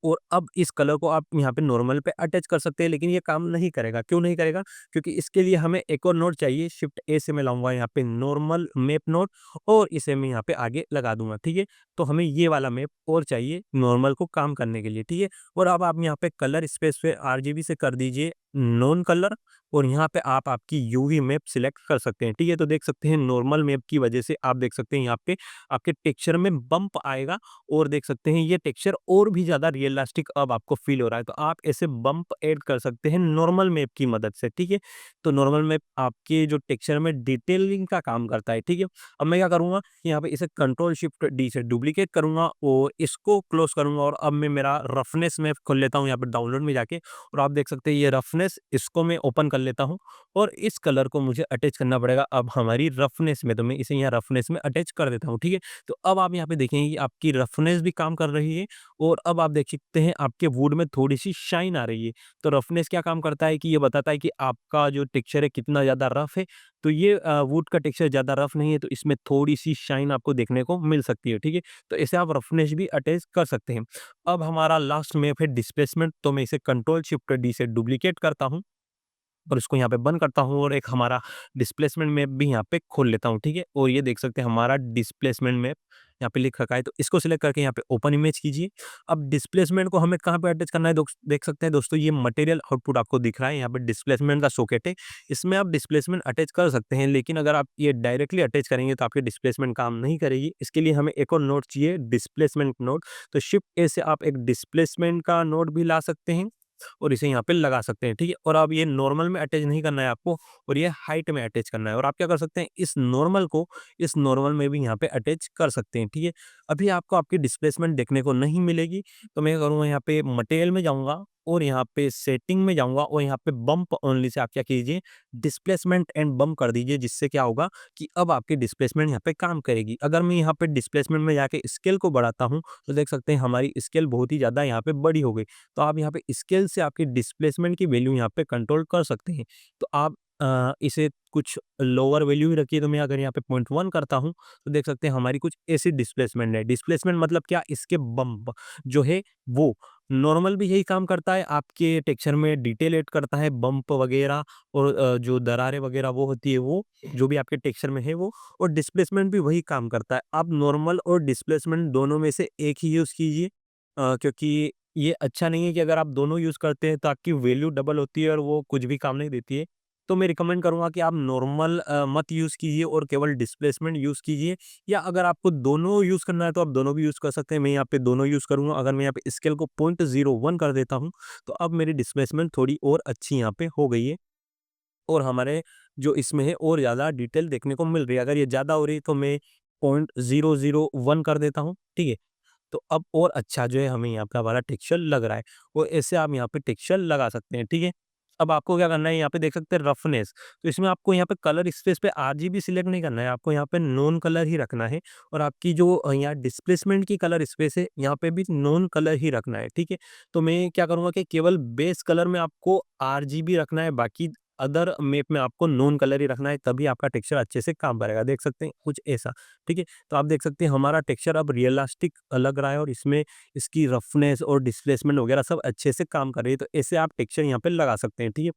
और अब इस कलर को आप यहाँ पे नॉर्मल पे अटैच कर सकते हैं, लेकिन ये काम नहीं करेगा। क्यों नहीं करेगा? क्योंकि इसके लिए हमें एक और नोड चाहिए। शिफ्ट ए से मैं लाऊंगा यहाँ पे नॉर्मल मैप नोड और इसे मैं यहाँ पे आगे लगा दूंगा, ठीक है। तो हमें ये वाला मैप और चाहिए नॉर्मल को काम करने के लिए, ठीक है। और अब आप यहाँ पे कलर स्पेस पे आरजीबी से कर दीजिए नॉन कलर और यहाँ पे आप आपकी यूवी मैप सिलेक्ट कर सकते हैं, ठीक है। तो देख सकते हैं नॉर्मल मैप की वजह से आप देख सकते हैं यहाँ पे आपके टेक्सचर में बम्प आएगा और देख सकते हैं ये टेक्सचर और भी ज़्यादा रियलिस्टिक अब आपको फील हो रहा है। तो आप ऐसे बम्प ऐड कर सकते हैं नॉर्मल मैप की मदद से, ठीक है। तो नॉर्मल मैप आपके जो टेक्सचर में डिटेलिंग का काम करता है, ठीक है। अब मैं क्या करूँगा, यहाँ पे इसे कंट्रोल शिफ्ट डी से डुप्लीकेट करूँगा और इसको क्लोज करूँगा और अब मैं मेरा रफनेस मैप खोल लेता हूँ यहाँ पे डाउनलोड में जाके और आप देख सकते हैं ये रफनेस, इसको मैं ओपन कर लेता हूँ और इस कलर को मुझे अटैच करना पड़ेगा अब हमारी रफनेस में। तो मैं इसे यहाँ रफनेस में अटैच कर देता हूँ, ठीक है। तो अब आप यहाँ पे देखेंगे कि आपकी रफनेस भी काम कर रही है और अब आप देख सकते हैं आपके वुड में थोड़ी-सी शाइन आ रही है। तो रफनेस क्या काम करता है कि ये बताता है कि आपका जो टेक्सचर है कितना ज़्यादा रफ है। तो ये वुड का टेक्सचर ज़्यादा रफ नहीं है, तो इसमें थोड़ी-सी शाइन आपको देखने को मिल सकती है, ठीक है। तो ऐसे आप रफनेस भी अटैच कर सकते हैं। अब हमारा लास्ट मैप है डिस्प्लेसमेंट, तो मैं इसे कंट्रोल शिफ्ट डी से डुप्लीकेट करता हूँ और इसको यहाँ पे बंद करता हूँ और एक हमारा डिस्प्लेसमेंट मैप भी यहाँ पे खोल लेता हूँ, ठीक है। और ये देख सकते हैं हमारा डिस्प्लेसमेंट मैप यहाँ पे लिख रखा है, तो इसको सिलेक्ट करके यहाँ पे ओपन इमेज कीजिए। अब डिस्प्लेसमेंट को हमें कहाँ पे अटैच करना है, देख सकते हैं दोस्तों, ये मटेरियल आउटपुट आपको दिख रहा है, यहाँ पे डिस्प्लेसमेंट का सॉकेट है। इसमें आप डिस्प्लेसमेंट अटैच कर सकते हैं, लेकिन अगर आप ये डायरेक्टली अटैच करेंगे तो आपकी डिस्प्लेसमेंट काम नहीं करेगी। इसके लिए हमें एक और नोड चाहिए, डिस्प्लेसमेंट नोड। तो शिफ्ट ए से आप एक डिस्प्लेसमेंट का नोड भी ला सकते हैं और इसे यहाँ पे लगा सकते हैं, ठीक है। और अब ये नॉर्मल में अटैच नहीं करना है आपको और ये हाइट में अटैच करना है और आप क्या कर सकते हैं, इस नॉर्मल को इस नॉर्मल में भी यहाँ पे अटैच कर सकते हैं, ठीक है। अभी आपको आपकी डिस्प्लेसमेंट देखने को नहीं मिलेगी, तो मैं करूँगा यहाँ पे मटेरियल में जाऊँगा और यहाँ पे सेटिंग में जाऊँगा और यहाँ पे बम्प ओनली से आप क्या कीजिए, डिस्प्लेसमेंट एंड बम्प कर दीजिए, जिससे क्या होगा कि अब आपकी डिस्प्लेसमेंट यहाँ पे काम करेगी। अगर मैं यहाँ पे डिस्प्लेसमेंट में जाके स्केल को बढ़ाता हूँ, तो देख सकते हैं हमारी स्केल बहुत ही ज़्यादा यहाँ पे बड़ी हो गई। तो आप यहाँ पे स्केल से आपकी डिस्प्लेसमेंट की वैल्यू यहाँ पे कंट्रोल कर सकते हैं। तो आप इसे कुछ लोअर वैल्यू ही रखिए। तो मैं अगर यहाँ पे 0.1 करता हूँ, तो देख सकते हैं हमारी कुछ ऐसी डिस्प्लेसमेंट है। डिस्प्लेसमेंट मतलब क्या, इसके बम्प जो है वो नॉर्मल भी यही काम करता है, आपके टेक्सचर में डिटेल ऐड करता है, बम्प वगैरह और जो दरारें वगैरह वो होती है वो, जो भी आपके टेक्सचर में है वो, और डिस्प्लेसमेंट भी वही काम करता है। आप नॉर्मल और डिस्प्लेसमेंट दोनों में से एक ही यूज़ कीजिए, क्योंकि ये अच्छा नहीं है कि अगर आप दोनों यूज़ करते हैं तो आपकी वैल्यू डबल होती है और वो कुछ भी काम नहीं देती है। तो मैं रिकमेंड करूँगा कि आप नॉर्मल मत यूज़ कीजिए और केवल डिस्प्लेसमेंट यूज़ कीजिए, या अगर आपको दोनों यूज़ करना है तो आप दोनों भी यूज़ कर सकते हैं। मैं यहाँ पे दोनों यूज़ करूँगा। अगर मैं यहाँ पे स्केल को 0.01 कर देता हूँ, तो अब मेरी डिस्प्लेसमेंट थोड़ी और अच्छी यहाँ पे हो गई है और हमारे जो इसमें है और ज़्यादा डिटेल देखने को मिल रही है। अगर ये ज़्यादा हो रही है तो मैं 0.001 कर देता हूँ, ठीक है। तो अब और अच्छा जो है हमें यहाँ पे हमारा टेक्सचर लग रहा है और ऐसे आप यहाँ पे टेक्सचर लगा सकते हैं, ठीक है। अब आपको क्या करना है, यहाँ पे देख सकते हैं रफनेस, तो इसमें आपको यहाँ पे कलर स्पेस पे आरजीबी सिलेक्ट नहीं करना है, आपको यहाँ पे नॉन कलर ही रखना है और आपकी जो यहाँ डिस्प्लेसमेंट की कलर स्पेस है यहाँ पे भी नॉन कलर ही रखना है, ठीक है। तो मैं क्या करूँगा कि केवल बेस कलर में आपको आरजीबी रखना है, बाकी अदर मैप में आपको नॉन कलर ही रखना है, तभी आपका टेक्सचर अच्छे से काम करेगा। देख सकते हैं कुछ ऐसा, ठीक है। तो आप देख सकते हैं हमारा टेक्सचर अब रियलिस्टिक लग रहा है और इसमें इसकी रफनेस और डिस्प्लेसमेंट वगैरह सब अच्छे से काम कर रही है। तो ऐसे आप टेक्सचर यहाँ पे लगा सकते हैं, ठीक है।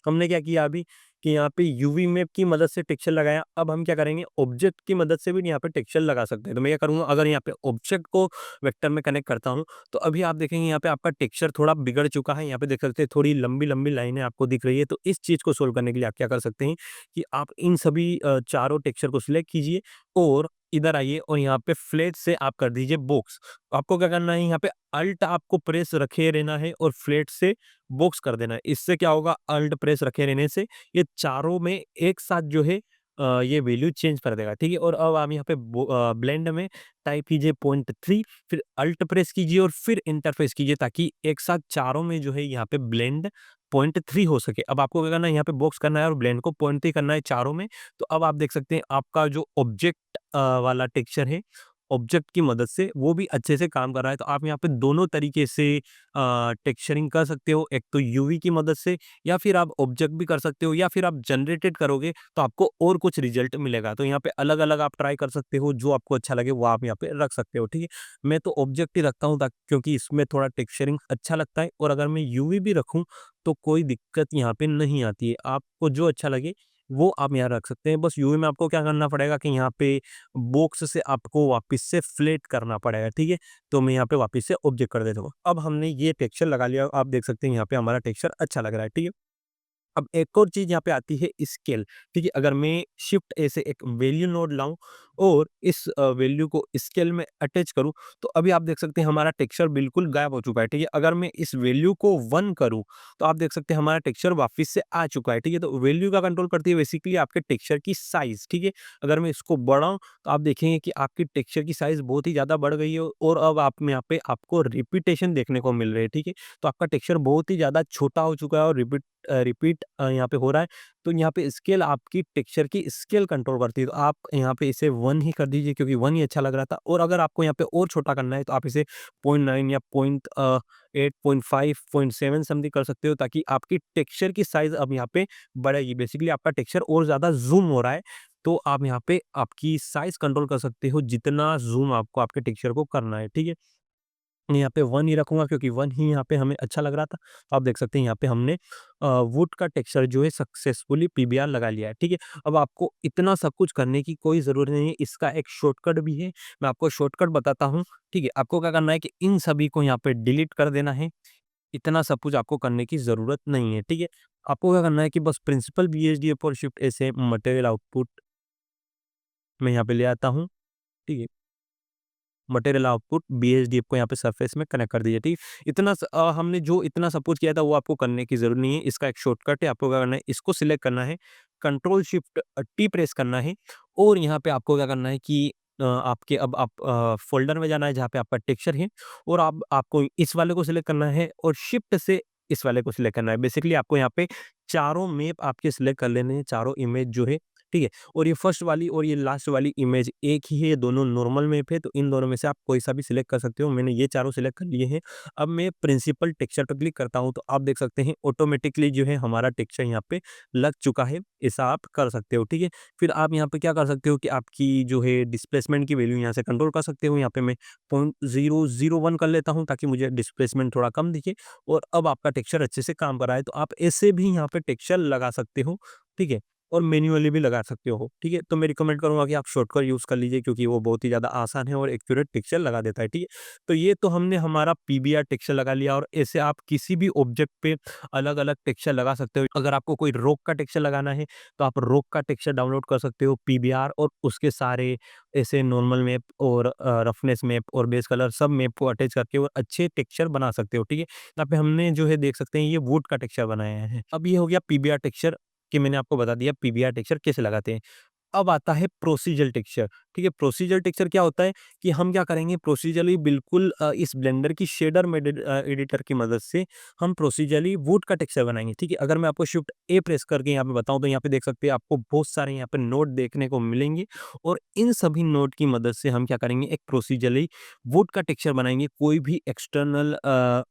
हमने क्या किया अभी कि यहाँ पे यूवी मैप की मदद से टेक्सचर लगाया। अब हम क्या करेंगे, ऑब्जेक्ट की मदद से भी यहाँ पे टेक्सचर लगा सकते हैं। तो मैं क्या करूँगा, अगर यहाँ पे ऑब्जेक्ट को वेक्टर में कनेक्ट करता हूँ, तो अभी आप देखेंगे यहाँ पे आपका टेक्सचर थोड़ा बिगड़ चुका है। यहाँ पे देख सकते हैं थोड़ी लंबी-लंबी लाइनें आपको दिख रही है। तो इस चीज़ को सोल्व करने के लिए आप क्या कर सकते हैं कि आप इन सभी चारों टेक्सचर को सिलेक्ट कीजिए और इधर आइए और यहाँ पे फ्लैट से आप कर दीजिए बॉक्स। आपको क्या करना है, यहाँ पे अल्ट आपको प्रेस रखे रहना है और फ्लैट से बॉक्स कर देना है। इससे क्या होगा, अल्ट प्रेस रखे रहने से ये चारों में एक साथ जो है ये वैल्यू चेंज कर देगा, ठीक है। और अब आप यहाँ पे ब्लेंड में टाइप कीजिए 0.3, फिर अल्ट प्रेस कीजिए और फिर इंटरफेस कीजिए ताकि एक साथ चारों में जो है यहाँ पे ब्लेंड 0.3 हो सके। अब आपको क्या करना है, यहाँ पे बॉक्स करना है और ब्लेंड को 0.3 करना है चारों में। तो अब आप देख सकते हैं आपका जो ऑब्जेक्ट वाला टेक्सचर है, ऑब्जेक्ट की मदद से वो भी अच्छे से काम कर रहा है। तो आप यहाँ पे दोनों तरीके से टेक्सचरिंग कर सकते हो, एक तो यूवी की मदद से या फिर आप ऑब्जेक्ट भी कर सकते हो या फिर आप जनरेटेड करोगे तो आपको और कुछ रिजल्ट मिलेगा। तो यहाँ पे अलग-अलग आप ट्राई कर सकते हो, जो आपको अच्छा लगे वो आप यहाँ पे रख सकते हो, ठीक है। मैं तो ऑब्जेक्ट ही रखता हूँ ताकि क्योंकि इसमें थोड़ा टेक्सचरिंग अच्छा लगता है और अगर मैं यूवी भी रखूँ तो कोई दिक्कत यहाँ पे नहीं आती है। आपको जो अच्छा लगे वो आप यहाँ रख सकते हैं। बस यूवी में आपको क्या करना पड़ेगा कि यहाँ पे बॉक्स से आपको वापस से फ्लैट करना पड़ेगा, ठीक है। तो मैं यहाँ पे वापस से ऑब्जेक्ट कर देता हूँ। अब हमने ये टेक्सचर लगा लिया, आप देख सकते हैं यहाँ पे हमारा टेक्सचर अच्छा लग रहा है, ठीक है। अब एक और चीज़ यहाँ पे आती है स्केल, ठीक है। अगर मैं शिफ्ट ए से एक वैल्यू नोड लाऊँ और इस वैल्यू को स्केल में अटैच करूँ, तो अभी आप देख सकते हैं हमारा टेक्सचर बिल्कुल गायब हो चुका है, ठीक है। अगर मैं इस वैल्यू को 1 करूँ, तो आप देख सकते हैं हमारा टेक्सचर वापस से आ चुका है, ठीक है। तो वैल्यू का कंट्रोल करती है बेसिकली आपके टेक्सचर की साइज़, ठीक है। अगर मैं इसको बढ़ाऊँ, तो आप देखेंगे कि आपकी टेक्सचर की साइज़ बहुत ही ज़्यादा बढ़ गई है और अब आप में यहाँ पे आपको रिपीटेशन देखने को मिल रहे हैं, ठीक है। तो आपका टेक्सचर बहुत ही ज़्यादा छोटा हो चुका है और रिपीट यहाँ पे हो रहा है। तो यहाँ पे स्केल आपकी टेक्सचर की स्केल कंट्रोल करती है। तो आप यहाँ पे इसे 1 ही कर दीजिए क्योंकि 1 ही अच्छा लग रहा था और अगर आपको यहाँ पे और छोटा करना है तो आप इसे 0.9 या 0.8, 0.5, 0.7 समथिंग कर सकते हो ताकि आपकी टेक्सचर की साइज़ अब यहाँ पे बढ़ेगी। बेसिकली आपका टेक्सचर और ज़्यादा ज़ूम हो रहा है, तो आप यहाँ पे आपकी साइज़ कंट्रोल कर सकते हो जितना ज़ूम आपको आपके टेक्सचर को करना है, ठीक है। मैं यहाँ पे 1 ही रखूँगा क्योंकि 1 ही यहाँ पे हमें अच्छा लग रहा था। तो आप देख सकते हैं यहाँ पे हमने वुड का टेक्सचर जो है सक्सेसफुली पीबीआर लगा लिया है, ठीक है। अब आपको इतना सब कुछ करने की कोई ज़रूरत नहीं है, इसका एक शॉर्टकट भी है। मैं आपको शॉर्टकट बताता हूँ, ठीक है। आपको क्या करना है कि इन सभी को यहाँ पे डिलीट कर देना है। इतना सब कुछ आपको करने की ज़रूरत नहीं है, ठीक है। आपको क्या करना है कि बस प्रिंसिपल बीएसडी और शिफ्ट ए से मटेरियल आउटपुट मैं यहाँ पे ले आता हूँ, ठीक है। मटेरियल आउटपुट बीएसडीएफ को यहाँ पे सरफेस में कनेक्ट कर दीजिए, ठीक है। हमने जो इतना सब कुछ किया था वो आपको करने की ज़रूरत नहीं है। इसका एक शॉर्टकट है, आपको क्या करना है, इसको सिलेक्ट करना है, कंट्रोल शिफ्ट टी प्रेस करना है और यहाँ पे आपको क्या करना है कि आपके अब आप फ़ोल्डर में जाना है जहाँ पे आपका टेक्सचर है और आप आपको इस वाले को सिलेक्ट करना है और शिफ्ट से इस वाले को सिलेक्ट करना है। बेसिकली आपको यहाँ पे चारों मैप आपके सिलेक्ट कर लेने हैं, चारों इमेज जो है, ठीक है। और ये फर्स्ट वाली और ये लास्ट वाली इमेज एक ही है, ये दोनों नॉर्मल मैप है, तो इन दोनों में से आप कोई सा भी सिलेक्ट कर सकते हो। मैंने ये चारों सिलेक्ट कर लिए हैं। अब मैं प्रिंसिपल टेक्सचर पे क्लिक करता हूँ, तो आप देख सकते हैं ऑटोमेटिकली जो है हमारा टेक्सचर यहाँ पे लग चुका है। ऐसा आप कर सकते हो, ठीक है। फिर आप यहाँ पे क्या कर सकते हो कि आपकी जो है डिस्प्लेसमेंट की वैल्यू यहाँ से कंट्रोल कर सकते हो। यहाँ पे मैं 0.001 कर लेता हूँ ताकि मुझे डिस्प्लेसमेंट थोड़ा कम दिखे और अब आपका टेक्सचर अच्छे से काम कर रहा है। तो आप ऐसे भी यहाँ पे टेक्सचर लगा सकते हो, ठीक है। और मैन्युअली भी लगा सकते हो, ठीक है। तो मैं रिकमेंड करूँगा कि आप शॉर्टकट यूज़ कर लीजिए क्योंकि वो बहुत ही ज़्यादा आसान है और एक्यूरेट टेक्सचर लगा देता है, ठीक है। तो ये तो हमने हमारा पीबीआर टेक्सचर लगा लिया और ऐसे आप किसी भी ऑब्जेक्ट पे अलग-अलग टेक्सचर लगा सकते हो। अगर आपको कोई रॉक का टेक्सचर लगाना है, तो आप रॉक का टेक्सचर डाउनलोड कर सकते हो पीबीआर और उसके सारे ऐसे नॉर्मल मैप और रफनेस मैप और बेस कलर सब मैप को अटैच करके और अच्छे टेक्सचर बना सकते हो, ठीक है। यहाँ पे हमने जो है देख सकते हैं ये वुड का टेक्सचर बनाया है। अब ये हो गया पीबीआर टेक्सचर कि मैंने आपको बता दिया पीबीआर टेक्सचर कैसे लगाते हैं। अब आता है प्रोसीजर टेक्सचर, ठीक है। प्रोसीजर टेक्सचर क्या होता है कि हम क्या करेंगे प्रोसीजरली बिल्कुल इस ब्लेंडर की शेडर एडिटर की मदद से हम प्रोसीजरली वुड का टेक्सचर बनाएंगे, ठीक है। अगर मैं आपको शिफ्ट ए प्रेस करके यहाँ पे बताऊं तो यहाँ पे देख सकते हैं आपको बहुत सारे यहाँ पे नोट देखने को मिलेंगे और इन सभी नोट की मदद से हम क्या करेंगे एक प्रोसीजरली वुड का टेक्सचर बनाएंगे। कोई भी एक्सटर्नल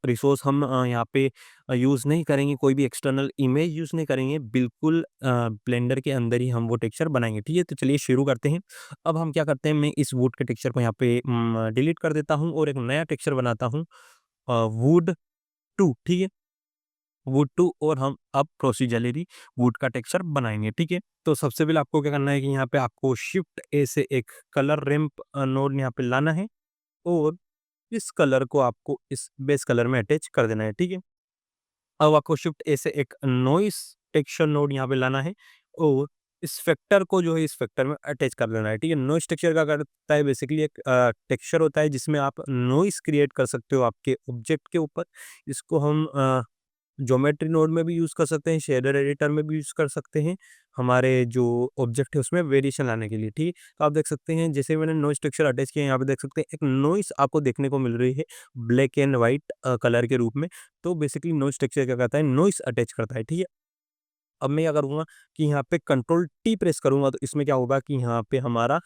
रिसोर्स हम यहाँ पे यूज़ नहीं करेंगे, कोई भी एक्सटर्नल इमेज यूज़ नहीं करेंगे, बिल्कुल ब्लेंडर के अंदर ही हम वो टेक्सचर बनाएँगे, ठीक है? तो चलिए शुरू करते हैं। अब हम क्या करते हैं, मैं इस वुड के टेक्सचर को यहाँ पे डिलीट कर देता हूँ और एक नया टेक्सचर बनाता हूँ वुड 2, ठीक है? वुड टू और हम अब प्रोसीजरली वुड का टेक्सचर बनाएँगे, ठीक है? तो सबसे पहले आपको क्या करना है कि यहाँ पे आपको शिफ्ट ए से एक कलर रैंप नोड यहाँ पे लाना है और इस कलर को आपको इस बेस कलर में अटैच कर देना है, ठीक है? अब आपको शिफ्ट ए से एक नॉइस टेक्सचर नोड यहाँ पे लाना है और इस फैक्टर को जो है इस फैक्टर में अटैच कर देना है, ठीक है? नॉइस टेक्सचर क्या करता है, बेसिकली एक टेक्सचर होता है जिसमें आप नॉइस क्रिएट कर सकते हो आपके ऑब्जेक्ट के ऊपर। इसको हम ज्योमेट्री नोड में भी यूज़ कर सकते हैं, शेडर एडिटर में भी यूज़ कर सकते हैं, हमारे जो ऑब्जेक्ट है उसमें वेरिएशन लाने के लिए, ठीक है? तो आप देख सकते हैं जैसे मैंने नॉइस टेक्सचर अटैच किया है, यहाँ पे देख सकते हैं एक नॉइस आपको देखने को मिल रही है ब्लैक एंड व्हाइट कलर के रूप में। तो बेसिकली नॉइस टेक्सचर क्या करता है, नॉइस अटैच करता है, ठीक है? अब मैं क्या करूँगा कि यहाँ पे कंट्रोल टी प्रेस करूँगा तो इसमें क्या होगा कि यहाँ पे हमारा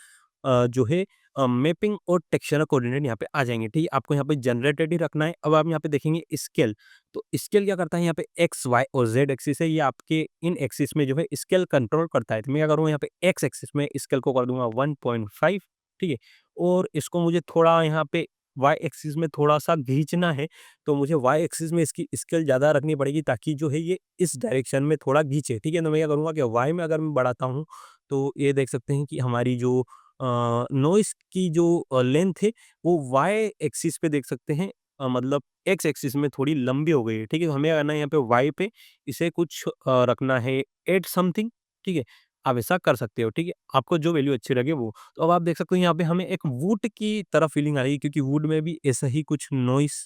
जो है मैपिंग और टेक्सचर कोऑर्डिनेट यहाँ पे आ जाएँगे, ठीक है? आपको यहाँ पे जनरेटेड ही रखना है। अब आप यहाँ पे देखेंगे स्केल, तो स्केल क्या करता है यहाँ पे एक्स, वाई और ज़ेड एक्सिस है, ये आपके इन एक्सिस में जो है स्केल कंट्रोल करता है। तो मैं क्या करूँगा यहाँ पे एक्स एक्सिस में स्केल को कर दूँगा 1.5, ठीक है? और इसको मुझे थोड़ा यहाँ पे वाई एक्सिस में थोड़ा-सा खींचना है, तो मुझे वाई एक्सिस में इसकी स्केल ज़्यादा रखनी पड़ेगी ताकि जो है ये इस डायरेक्शन में थोड़ा खींचे, ठीक है? तो मैं क्या करूँगा कि वाई में अगर मैं बढ़ाता हूँ, तो ये देख सकते हैं कि हमारी जो नॉइज़ की जो लेंथ है, वो वाई एक्सिस पे देख सकते हैं मतलब एक्स एक्सिस में थोड़ी लंबी हो गई है, ठीक है? तो हमें क्या करना है यहाँ पे वाई पे इसे कुछ रखना है 8 समथिंग, ठीक है? आप ऐसा कर सकते हो, ठीक है? आपको जो वैल्यू अच्छी लगे वो। तो अब आप देख सकते हो यहाँ पे हमें एक वुड की तरह फीलिंग आ रही है क्योंकि वुड में भी ऐसा ही कुछ नॉइज़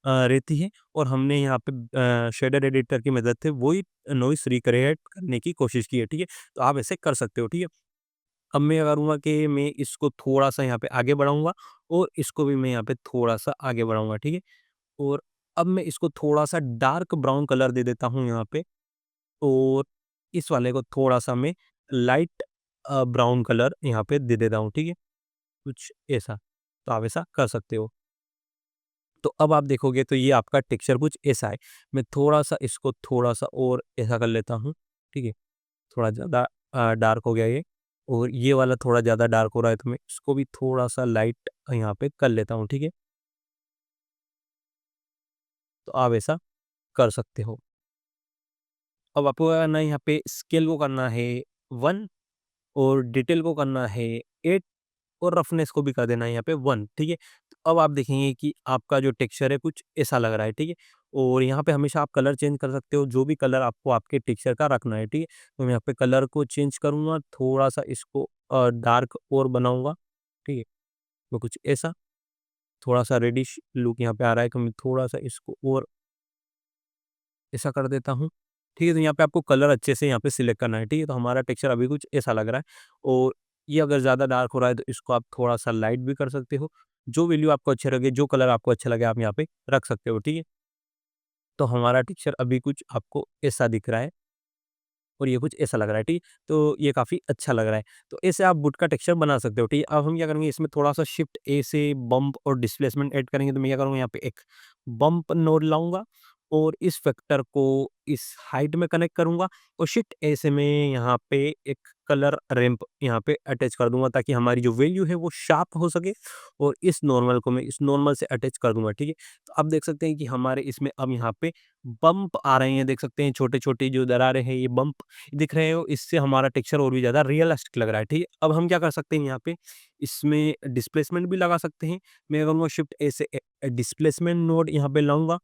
रहती है और हमने यहाँ पे शेडर एडिटर की मदद से वही नॉइज़ रिक्रिएट करने की कोशिश की है, ठीक है? तो आप ऐसे कर सकते हो, ठीक है? अब मैं क्या करूँगा कि मैं इसको थोड़ा-सा यहाँ पे आगे बढ़ाऊँगा और इसको भी मैं यहाँ पे थोड़ा-सा आगे बढ़ाऊँगा, ठीक है? और अब मैं इसको थोड़ा-सा डार्क ब्राउन कलर दे देता हूँ यहाँ पे और इस वाले को थोड़ा-सा मैं लाइट ब्राउन कलर यहाँ पे दे देता हूँ, ठीक है? कुछ ऐसा, तो आप ऐसा कर सकते हो। तो अब आप देखोगे तो ये आपका टेक्सचर कुछ ऐसा है। मैं थोड़ा-सा इसको थोड़ा-सा और ऐसा कर लेता हूँ, ठीक है? थोड़ा ज़्यादा डार्क हो गया ये और ये वाला थोड़ा ज़्यादा डार्क हो रहा है तो मैं इसको भी थोड़ा-सा लाइट यहाँ पे कर लेता हूँ, ठीक है? तो आप ऐसा कर सकते हो। अब आपको क्या करना है यहाँ पे स्केल को करना है 1 और डिटेल को करना है 8 और रफनेस को भी कर देना है यहाँ पे 1, ठीक है? तो अब आप देखेंगे कि आपका जो टेक्सचर है कुछ ऐसा लग रहा है, ठीक है? और यहाँ पे हमेशा आप कलर चेंज कर सकते हो, जो भी कलर आपको आपके टेक्सचर का रखना है, ठीक है? तो मैं यहाँ पे कलर को चेंज करूँगा, थोड़ा-सा इसको डार्क और बनाऊँगा, ठीक है? तो कुछ ऐसा, थोड़ा-सा रेडिश लुक यहाँ पे आ रहा है, तो मैं थोड़ा-सा इसको और ऐसा कर देता हूँ। ठीक है, तो यहाँ पे आपको कलर अच्छे से यहाँ पे सिलेक्ट करना है, ठीक है? तो हमारा टेक्सचर अभी कुछ ऐसा लग रहा है और ये अगर ज़्यादा डार्क हो रहा है तो इसको आप थोड़ा-सा लाइट भी कर सकते हो। जो वैल्यू आपको अच्छे लगे, जो कलर आपको अच्छा लगे आप यहाँ पे रख सकते हो, ठीक है? तो हमारा टेक्सचर अभी कुछ आपको ऐसा दिख रहा है। और ये कुछ ऐसा लग रहा है, ठीक है? तो ये काफ़ी अच्छा लग रहा है। तो ऐसे आप वुड का टेक्सचर बना सकते हो, ठीक है? अब हम क्या करेंगे इसमें थोड़ा-सा शिफ्ट ए से बम्प और डिस्प्लेसमेंट ऐड करेंगे, तो मैं क्या करूँगा यहाँ पे एक बम्प नोड लाऊँगा और इस फैक्टर को इस हाइट में कनेक्ट करूँगा और शिफ्ट ए से मैं यहाँ पे एक कलर रैंप यहाँ पे अटैच कर दूँगा ताकि हमारी जो वैल्यू है वो शार्प हो सके और इस नॉर्मल को मैं इस नॉर्मल से अटैच कर दूँगा, ठीक है? तो आप देख सकते हैं कि हमारे इसमें अब यहाँ पे बम्प आ रहे हैं, देख सकते हैं छोटे-छोटे जो दरारें हैं ये बम्प दिख रहे हो, इससे हमारा टेक्सचर और भी ज़्यादा रियलिस्टिक लग रहा है, ठीक है? अब हम क्या कर सकते हैं यहाँ पे, इसमें डिस्प्लेसमेंट भी लगा सकते हैं। मैं करूँगा शिफ्ट ए से डिस्प्लेसमेंट नोड यहाँ पे लाऊँगा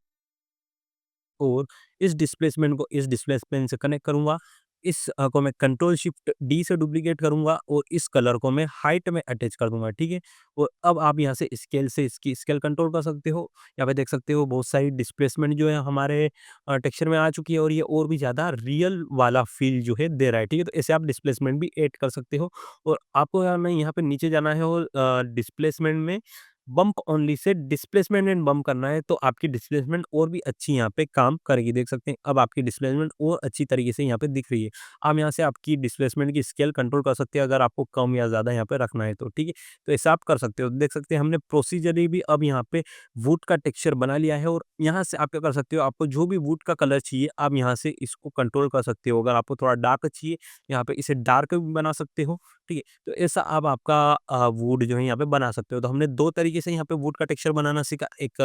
और इस डिस्प्लेसमेंट को इस डिस्प्लेसमेंट से कनेक्ट करूँगा। इस को मैं कंट्रोल शिफ्ट डी से डुप्लीकेट करूँगा और इस कलर को मैं हाइट में अटैच कर दूँगा, ठीक है? और अब आप यहाँ से स्केल से इसकी स्केल कंट्रोल कर सकते हो। यहाँ पे देख सकते हो बहुत सारी डिस्प्लेसमेंट जो है हमारे टेक्सचर में आ चुकी है और ये और भी ज़्यादा रियल वाला फ़ील जो है दे रहा है, ठीक है? तो ऐसे आप डिस्प्लेसमेंट भी ऐड कर सकते हो और आपको क्या करना है यहाँ पे नीचे जाना है और डिस्प्लेसमेंट में bump only say displacement and bump करना है तो आपकी डिस्प्लेसमेंट और भी अच्छी यहाँ पे काम करेगी। देख सकते हैं अब आपकी डिस्प्लेसमेंट और अच्छी तरीके से यहाँ पे दिख रही है। आप यहाँ से आपकी डिस्प्लेसमेंट की स्केल कंट्रोल कर सकते हैं अगर आपको कम या ज़्यादा यहाँ पे रखना है तो, ठीक है? तो ऐसा आप कर सकते हो। देख सकते हैं हमने प्रोसीजरली भी अब यहाँ पे वुड का टेक्सचर बना लिया है और यहाँ से आप क्या कर सकते हो, आपको जो भी वुड का कलर चाहिए आप यहाँ से इसको कंट्रोल कर सकते हो। अगर आपको थोड़ा डार्क चाहिए, यहाँ पे इसे डार्क भी बना सकते हो, ठीक है? तो ऐसा आप आपका वुड जो है यहाँ पे बना सकते हो। तो हमने 2 तरीके से यहाँ पे वुड का टेक्सचर बनाना सीखा, एक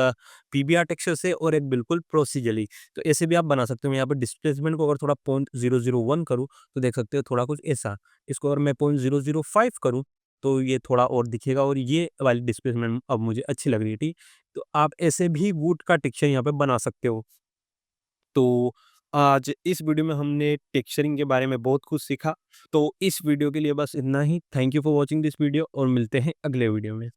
पीबीआर टेक्सचर से और एक बिल्कुल प्रोसीजरली। तो ऐसे भी आप बना सकते हो। मैं यहाँ पे डिस्प्लेसमेंट को अगर थोड़ा 0.001 करूँ, तो देख सकते हो थोड़ा कुछ ऐसा। इसको अगर मैं 0.005 करूँ, तो ये थोड़ा और दिखेगा और ये वाली डिस्प्लेसमेंट अब मुझे अच्छी लग रही है, ठीक? तो आप ऐसे भी वुड का टेक्सचर यहाँ पे बना सकते हो। तो आज इस वीडियो में हमने टेक्सचरिंग के बारे में बहुत कुछ सीखा। तो इस वीडियो के लिए बस इतना ही। Thank you for watching this video और मिलते हैं अगले वीडियो में।